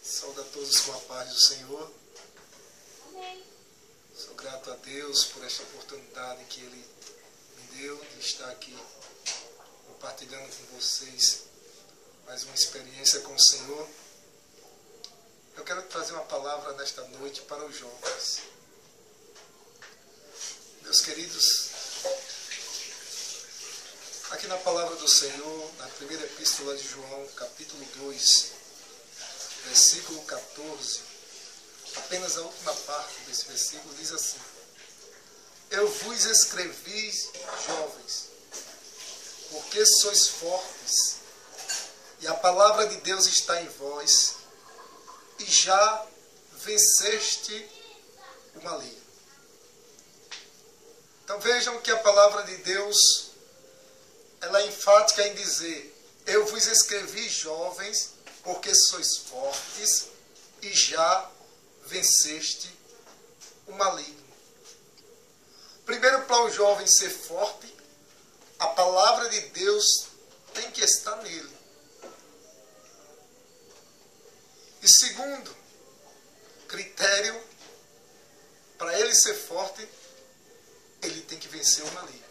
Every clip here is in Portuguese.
Saúdo a todos com a paz do Senhor. Amém. Sou grato a Deus por esta oportunidade que Ele me deu de estar aqui compartilhando com vocês mais uma experiência com o Senhor. Eu quero trazer uma palavra nesta noite para os jovens. Meus queridos, aqui na palavra do Senhor, na primeira epístola de João, capítulo 2, versículo 14, apenas a última parte desse versículo diz assim: Eu vos escrevi, jovens, porque sois fortes, e a palavra de Deus está em vós, e já venceste o maligno. Então vejam que a palavra de Deus, ela é enfática em dizer: eu vos escrevi, jovens, porque sois fortes e já venceste o maligno. Primeiro, para o jovem ser forte, a palavra de Deus tem que estar nele. E segundo critério, para ele ser forte, ele tem que vencer o maligno.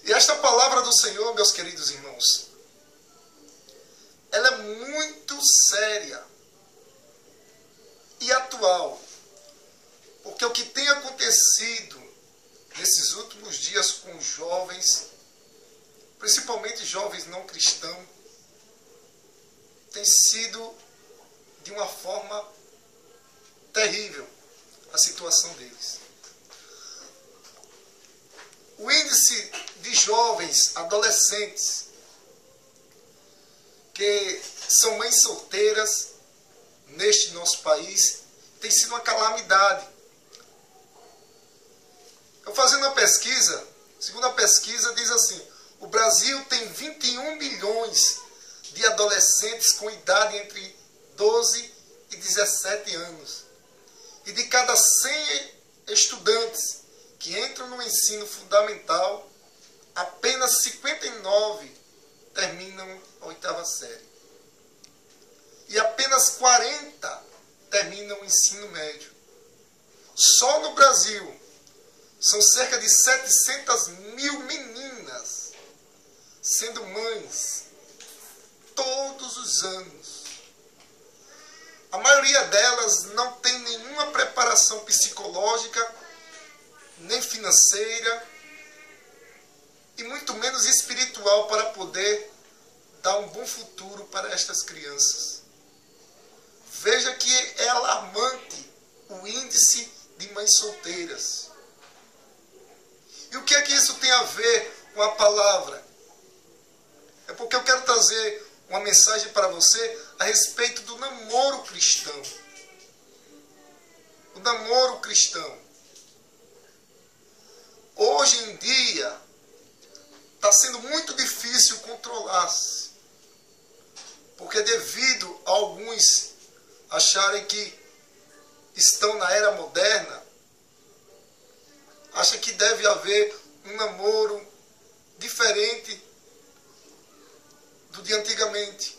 E esta palavra do Senhor, meus queridos irmãos, ela é muito séria e atual, porque o que tem acontecido nesses últimos dias com os jovens, principalmente jovens não cristãos, tem sido de uma forma terrível a situação deles. O índice de jovens, adolescentes, que são mães solteiras neste nosso país, tem sido uma calamidade. Eu fazendo uma pesquisa, segundo a pesquisa, diz assim: o Brasil tem 21 milhões de adolescentes com idade entre 12 e 17 anos. E de cada 100 estudantes que entram no ensino fundamental, apenas 59 terminam a 8ª série. E apenas 40 terminam o ensino médio. Só no Brasil são cerca de 700 mil meninas sendo mães todos os anos. A maioria delas não tem nenhuma preparação psicológica, nem financeira, e muito menos espiritual para poder dar um bom futuro para estas crianças. Veja que é alarmante o índice de mães solteiras. E o que é que isso tem a ver com a palavra? É porque eu quero trazer uma mensagem para você a respeito do namoro cristão. O namoro cristão. Hoje em dia, está sendo muito difícil controlar-se. Porque devido a alguns acharem que estão na era moderna, acham que deve haver um namoro diferente do de antigamente.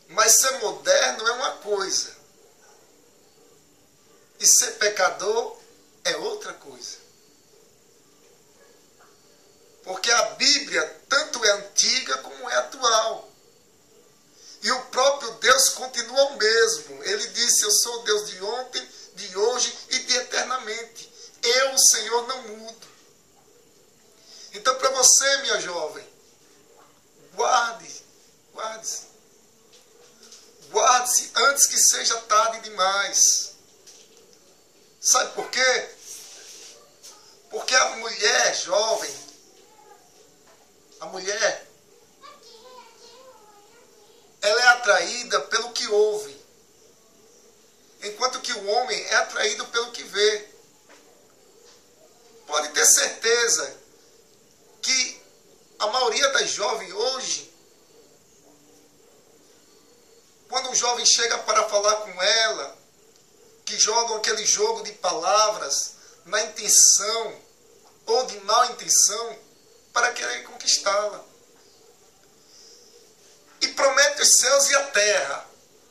Mas ser moderno é uma coisa, e ser pecador é outra coisa. Porque a Bíblia tanto é antiga como é atual. E o próprio Deus continua o mesmo. Ele disse: eu sou o Deus de ontem, de hoje e de eternamente. Eu, o Senhor, não mudo. Então, para você, minha jovem, guarde-se. Guarde-se antes que seja tarde demais. Sabe por quê? Porque a mulher jovem, a mulher, ela é atraída pelo que ouve, enquanto que o homem é atraído pelo que vê. Pode ter certeza que a maioria das jovens hoje, quando um jovem chega para falar com ela, que jogam aquele jogo de palavras na intenção ou de má intenção para querer conquistá-la. E promete promete os céus e a terra,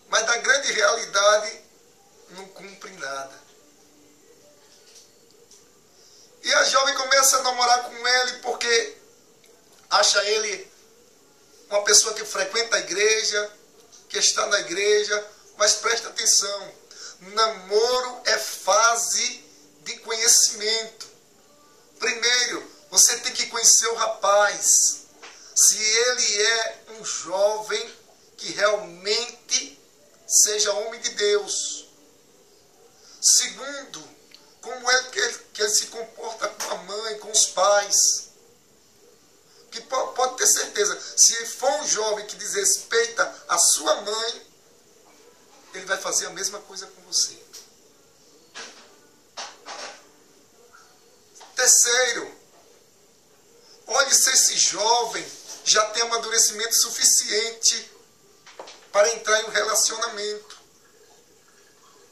mas na grande realidade não cumpre nada. E a jovem começa a namorar com ele porque acha ele uma pessoa que frequenta a igreja, que está na igreja, mas presta atenção, namoro é fase de conhecimento. Primeiro, você tem que conhecer o rapaz, se ele é um jovem que realmente seja homem de Deus. Segundo, como é que ele se comporta com a mãe, com os pais. Que pode ter certeza, se for um jovem que desrespeita a sua mãe, ele vai fazer a mesma coisa com você. Terceiro, olhe se esse jovem já tem amadurecimento suficiente para entrar em um relacionamento.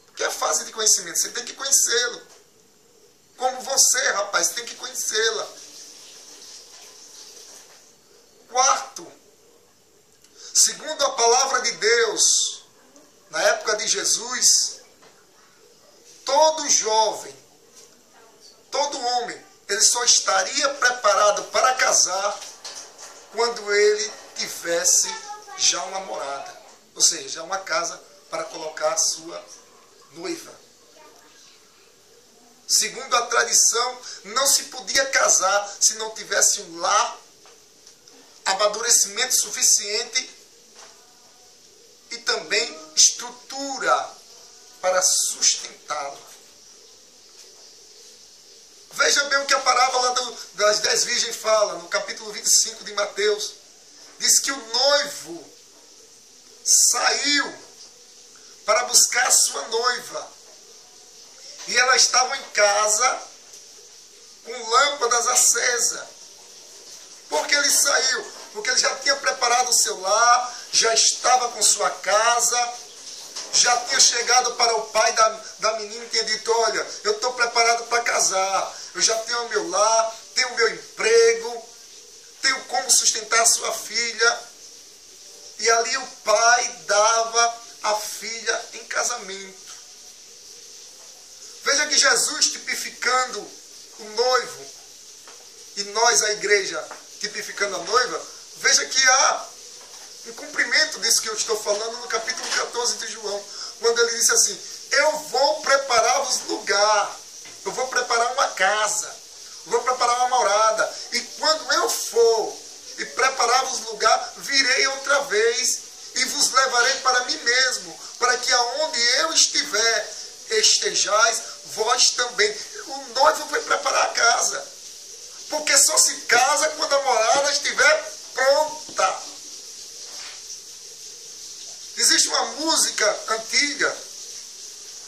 Porque é a fase de conhecimento, você tem que conhecê-lo. Como você, rapaz, tem que conhecê-la. Quarto, segundo a palavra de Deus, na época de Jesus, todo jovem, todo homem, ele só estaria preparado para casar quando ele tivesse já uma morada, ou seja, uma casa para colocar a sua noiva. Segundo a tradição, não se podia casar se não tivesse um lar, amadurecimento suficiente e também estrutura para sustentá-la. Veja bem o que a parábola das 10 virgens fala, no capítulo 25 de Mateus. Diz que o noivo saiu para buscar a sua noiva. E elas estavam em casa com lâmpadas acesas. Por que ele saiu? Porque ele já tinha preparado o seu lar, já estava com sua casa, já tinha chegado para o pai da menina e tinha dito, olha, eu estou preparado para casar, eu já tenho o meu lar, tenho o meu emprego, tenho como sustentar a sua filha. E ali o pai dava a filha em casamento. Veja que Jesus tipificando o noivo, e nós, a igreja, tipificando a noiva, veja que há um cumprimento disso que eu estou falando no capítulo 14 de João, quando ele disse assim, eu vou preparar-vos lugar, eu vou preparar uma casa, eu vou preparar uma morada, e quando eu for e preparar-vos lugar, virei outra vez e vos levarei para mim mesmo, para que aonde eu estiver, estejais vós também. O noivo foi preparar a casa, porque só se casa quando a morada estiver pronta. Existe uma música antiga,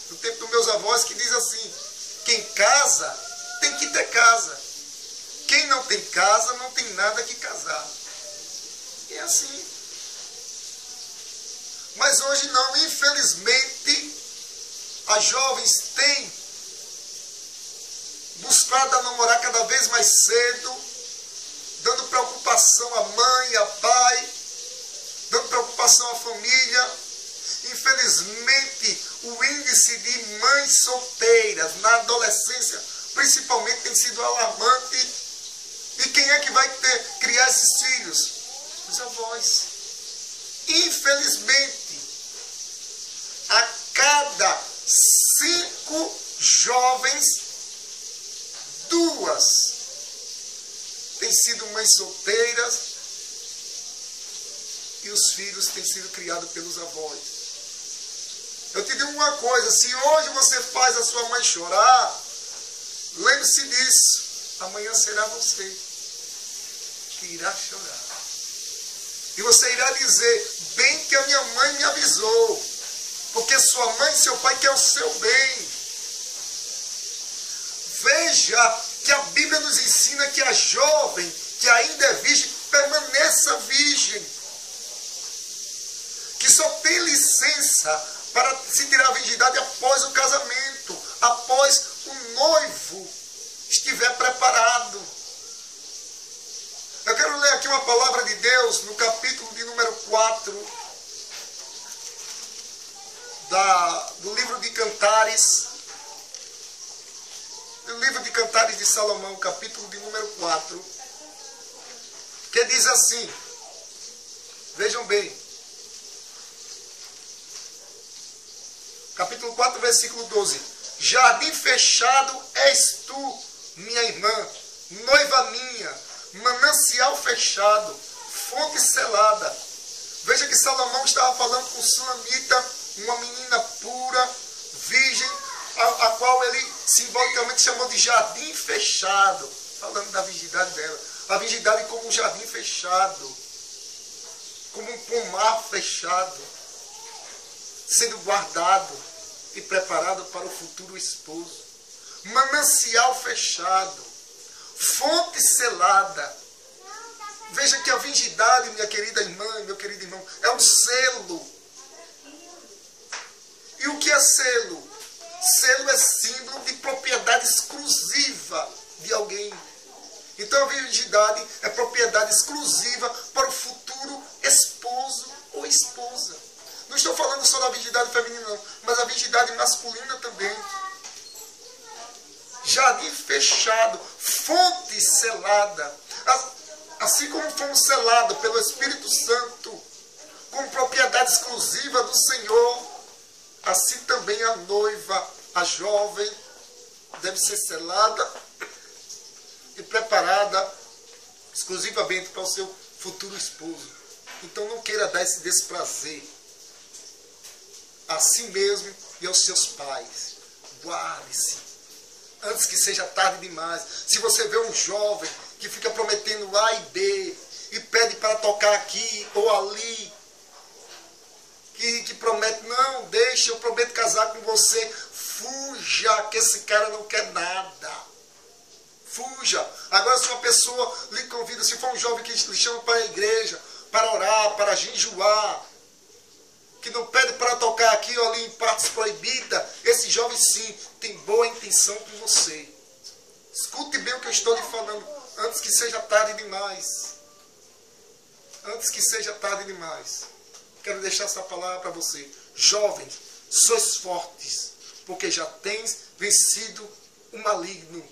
do tempo dos meus avós, que diz assim, quem casa tem que ter casa. Quem não tem casa não tem nada que casar. E é assim. Mas hoje não, infelizmente, as jovens têm buscado a namorar cada vez mais cedo, dando preocupação à mãe, ao pai, dando preocupação à família. Infelizmente, o índice de mães solteiras na adolescência, principalmente, tem sido alarmante. E quem é que vai criar esses filhos? Os avós. Infelizmente, a cada 5 jovens, 2 têm sido mães solteiras e os filhos têm sido criados pelos avós. Eu te digo uma coisa, se hoje você faz a sua mãe chorar, lembre-se disso, amanhã será você que irá chorar. E você irá dizer, bem que a minha mãe me avisou, porque sua mãe e seu pai querem o seu bem. Veja que a Bíblia nos ensina que a jovem que ainda é virgem, permaneça virgem. Que só tem licença para se tirar a virgindade após o casamento, após o noivo estiver preparado. Eu quero ler aqui uma palavra de Deus no capítulo de número 4 do livro de Cantares, do livro de Cantares de Salomão, capítulo de número 4, que diz assim, vejam bem, capítulo 4, versículo 12, jardim fechado és tu, minha irmã, noiva minha, manancial fechado, fonte selada. Veja que Salomão estava falando com Sulamita, uma menina pura, virgem, a qual ele simbolicamente chamou de jardim fechado, falando da virgindade dela. A virgindade como um jardim fechado, como um pomar fechado, sendo guardado e preparado para o futuro esposo. Manancial fechado, fonte selada. Veja que a virgindade, minha querida irmã e meu querido irmão, é um selo. E o que é selo? Selo é símbolo de propriedade exclusiva de alguém. Então a virgindade é propriedade exclusiva para o futuro esposo ou esposa. Não estou falando só da virgindade feminina, não, mas a virgindade masculina também. Jardim fechado, fonte selada. Assim como fomos selados pelo Espírito Santo, com propriedade exclusiva do Senhor, assim também a noiva, a jovem, deve ser selada e preparada exclusivamente para o seu futuro esposo. Então não queira dar esse desprazer a si mesmo e aos seus pais. Guarde-se, antes que seja tarde demais. Se você vê um jovem que fica prometendo A e B, e pede para tocar aqui ou ali, que promete, não, deixa, eu prometo casar com você, fuja, que esse cara não quer nada. Fuja. Agora, se uma pessoa lhe convida, se for um jovem que lhe chama para a igreja, para orar, para jejuar, que não pede para tocar aqui ou ali em partes proibidas, esse jovem sim tem boa intenção com você. Escute bem o que eu estou lhe falando, antes que seja tarde demais. Antes que seja tarde demais. Quero deixar essa palavra para você. Jovens, sois fortes, porque já tens vencido o maligno.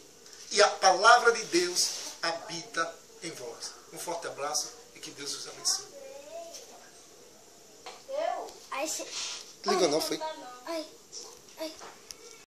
E a palavra de Deus habita em vós. Um forte abraço e que Deus os abençoe. Aí você... Liga não, foi? Ai.